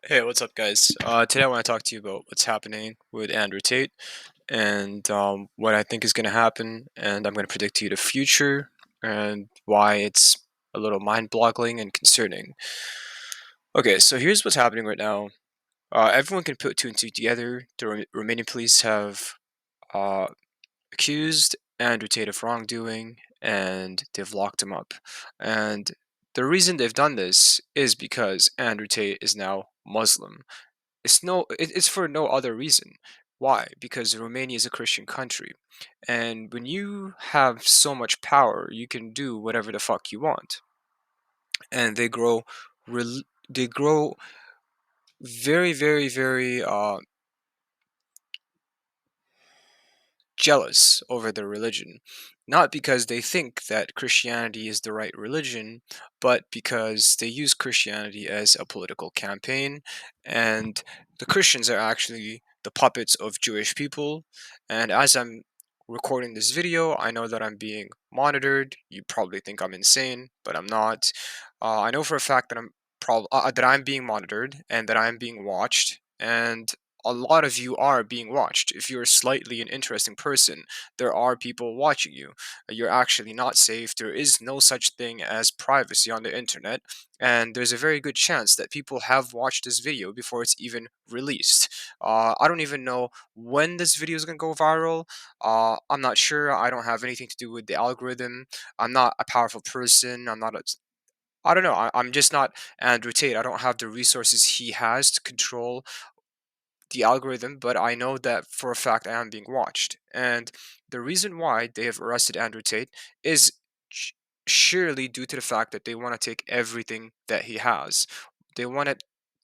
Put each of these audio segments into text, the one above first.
Hey, what's up, guys? Today I want to talk to you about what's happening with Andrew Tate and what I think is going to happen, and I'm going to predict to you the future and why it's a little mind-boggling and concerning. Okay, so here's what's happening right now. Everyone can put two and two together. The Romanian police have uh, accused Andrew Tate of wrongdoing, and they've locked him up. And the reason they've done this is because Andrew Tate is now Muslim. It's for no other reason. Why? Because Romania is a Christian country. And when you have so much power, you can do whatever the fuck you want. And they grow very, very, very jealous over their religion. Not because they think that Christianity is the right religion, but because they use Christianity as a political campaign. And the Christians are actually the puppets of Jewish people. And as I'm recording this video, I know that I'm being monitored. You probably think I'm insane, but I'm not. I know for a fact that I'm being monitored and that I'm being watched. And a lot of you are being watched. If you're slightly an interesting person, there are people watching you. You're actually not safe. There is no such thing as privacy on the internet, and there's a very good chance that people have watched this video before it's even released. I don't even know when this video is going to go viral. I'm not sure. I don't have anything to do with the algorithm. I'm not a powerful person. I don't know. I'm just not Andrew Tate. I don't have the resources he has to control the algorithm, but I know that for a fact I am being watched. And the reason why they have arrested Andrew Tate is sh- surely due to the fact that they want to take everything that he has. They want to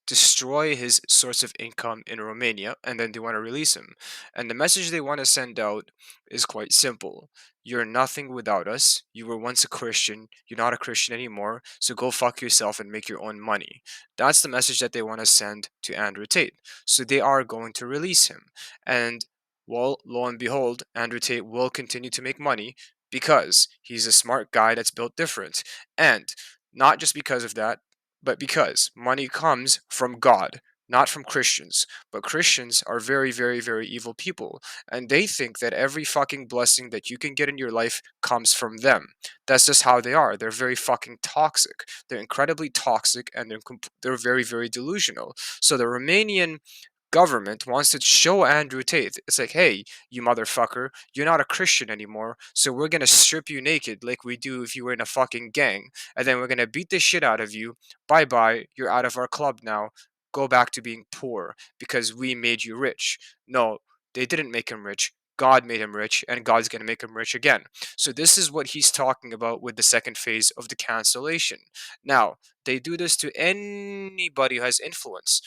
destroy his source of income in Romania, and then they want to release him. And the message they want to send out is quite simple. You're nothing without us. You were once a Christian. You're not a Christian anymore. So go fuck yourself and make your own money. That's the message that they want to send to Andrew Tate. So they are going to release him. And well, lo and behold, Andrew Tate will continue to make money because he's a smart guy that's built different. And not just because of that, but because money comes from God, not from Christians. But Christians are very, very, very evil people. And they think that every fucking blessing that you can get in your life comes from them. That's just how they are. They're very fucking toxic. They're incredibly toxic, and they're very, very delusional. So the Romanian government wants to show Andrew Tate. It's like, hey, you motherfucker, you're not a Christian anymore, so we're gonna strip you naked like we do if you were in a fucking gang, and then we're gonna beat the shit out of you. Bye bye, you're out of our club now. Go back to being poor because we made you rich. No, they didn't make him rich. God made him rich, and God's gonna make him rich again. So this is what he's talking about with the second phase of the cancellation. Now, they do this to anybody who has influence.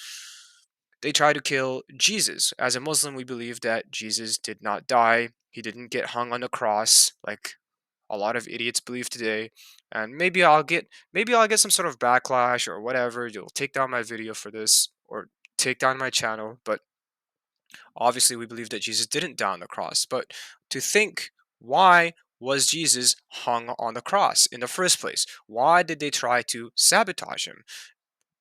They try to kill Jesus. As a Muslim, we believe that Jesus did not die. He didn't get hung on the cross like a lot of idiots believe today. And maybe I'll get some sort of backlash or whatever. You'll take down my video for this or take down my channel, but obviously we believe that Jesus didn't die on the cross. But to think, why was Jesus hung on the cross in the first place? Why did they try to sabotage him?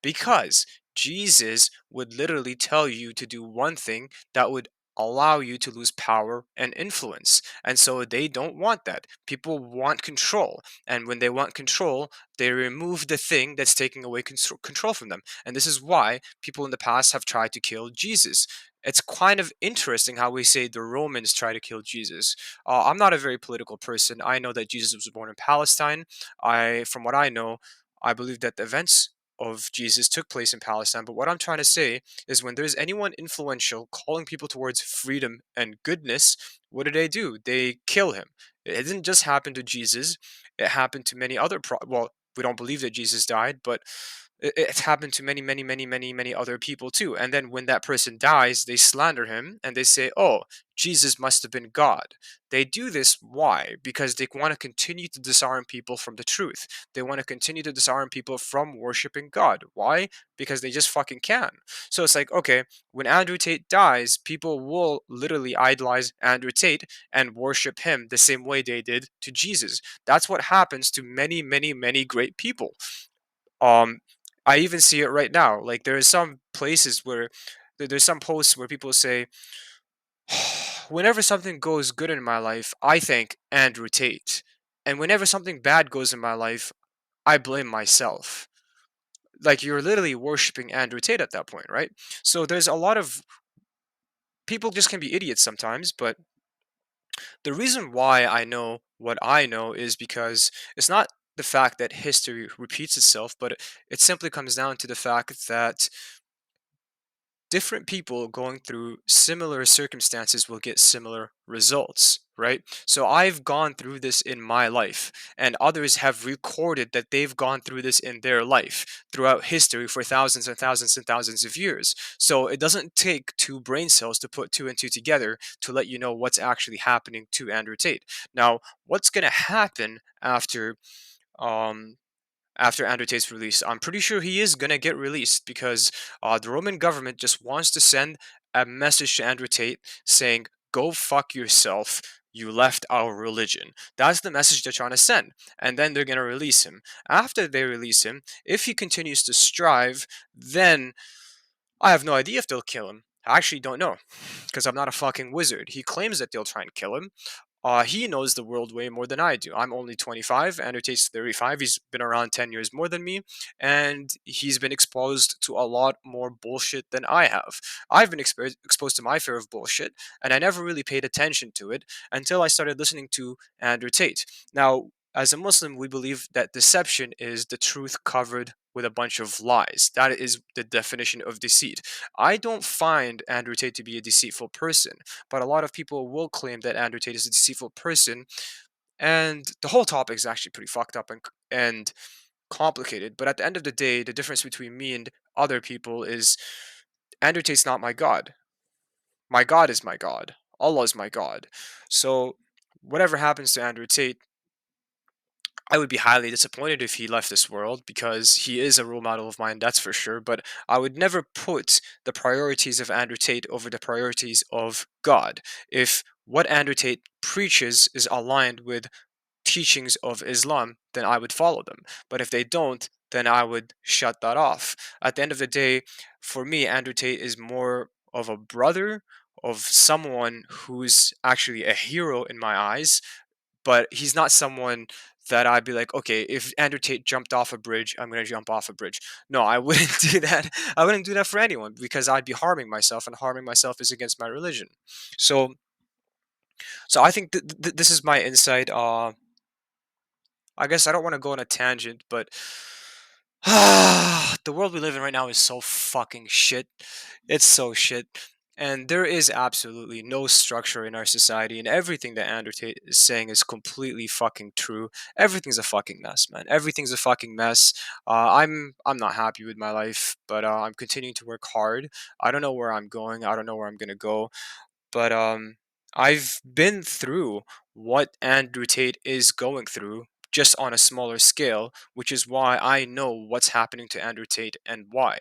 Because Jesus would literally tell you to do one thing that would allow you to lose power and influence. And so they don't want that. People want control. And when they want control, they remove the thing that's taking away control from them. And this is why people in the past have tried to kill Jesus. It's kind of interesting how we say the Romans try to kill Jesus. I'm not a very political person. I know that Jesus was born in Palestine. From what I know, I believe that the events of Jesus took place in Palestine. But what I'm trying to say is when there's anyone influential calling people towards freedom and goodness, what do? They kill him. It didn't just happen to Jesus, it happened to many other well, we don't believe that Jesus died, but it's happened to many, many, many, many, many other people too. And then when that person dies, they slander him and they say, oh, Jesus must have been God. They do this why? Because they want to continue to disarm people from the truth. They want to continue to disarm people from worshiping God. Why? Because they just fucking can. So it's like, okay, when Andrew Tate dies, people will literally idolize Andrew Tate and worship him the same way they did to Jesus. That's what happens to many, many, many great people. Um, I even see it right now. Like there are some places where there's some posts where people say, whenever something goes good in my life, I thank Andrew Tate. And whenever something bad goes in my life, I blame myself. Like you're literally worshiping Andrew Tate at that point, right? So there's a lot of people just can be idiots sometimes, but the reason why I know what I know is because it's not the fact that history repeats itself, but it simply comes down to the fact that different people going through similar circumstances will get similar results, right? So I've gone through this in my life, and others have recorded that they've gone through this in their life throughout history for thousands and thousands and thousands of years. So it doesn't take two brain cells to put two and two together to let you know what's actually happening to Andrew Tate. Now, what's going to happen um, after Andrew Tate's release? I'm pretty sure he is gonna get released because the Roman government just wants to send a message to Andrew Tate saying, "Go fuck yourself. You left our religion." That's the message they're trying to send, and then they're gonna release him. After they release him, if he continues to strive, then I have no idea if they'll kill him. I actually don't know because I'm not a fucking wizard. He claims that they'll try and kill him. He knows the world way more than I do. I'm only 25, Andrew Tate's 35. He's been around 10 years more than me, and he's been exposed to a lot more bullshit than I have. I've been exposed to my fair of bullshit, and I never really paid attention to it until I started listening to Andrew Tate. Now, as a Muslim, we believe that deception is the truth covered with a bunch of lies. That is the definition of deceit. I don't find Andrew Tate to be a deceitful person, but a lot of people will claim that Andrew Tate is a deceitful person, and the whole topic is actually pretty fucked up and complicated. But at the end of the day, the difference between me and other people is Andrew Tate's not my God. My God is my God. Allah is my God. So whatever happens to Andrew Tate, I would be highly disappointed if he left this world because he is a role model of mine, that's for sure. But I would never put the priorities of Andrew Tate over the priorities of God. If what Andrew Tate preaches is aligned with teachings of Islam, then I would follow them. But if they don't, then I would shut that off. At the end of the day, for me, Andrew Tate is more of a brother, of someone who's actually a hero in my eyes, but he's not someone that I'd be like, okay, if Andrew Tate jumped off a bridge, I'm gonna jump off a bridge. No, I wouldn't do that. I wouldn't do that for anyone because I'd be harming myself, and harming myself is against my religion. So, so I think this is my insight. I guess I don't want to go on a tangent, but the world we live in right now is so fucking shit. It's so shit. And there is absolutely no structure in our society, and everything that Andrew Tate is saying is completely fucking true. Everything's a fucking mess, man. Everything's a fucking mess. I'm not happy with my life, but I'm continuing to work hard. I don't know where I'm going. I don't know where I'm gonna go, but I've been through what Andrew Tate is going through, just on a smaller scale, which is why I know what's happening to Andrew Tate and why.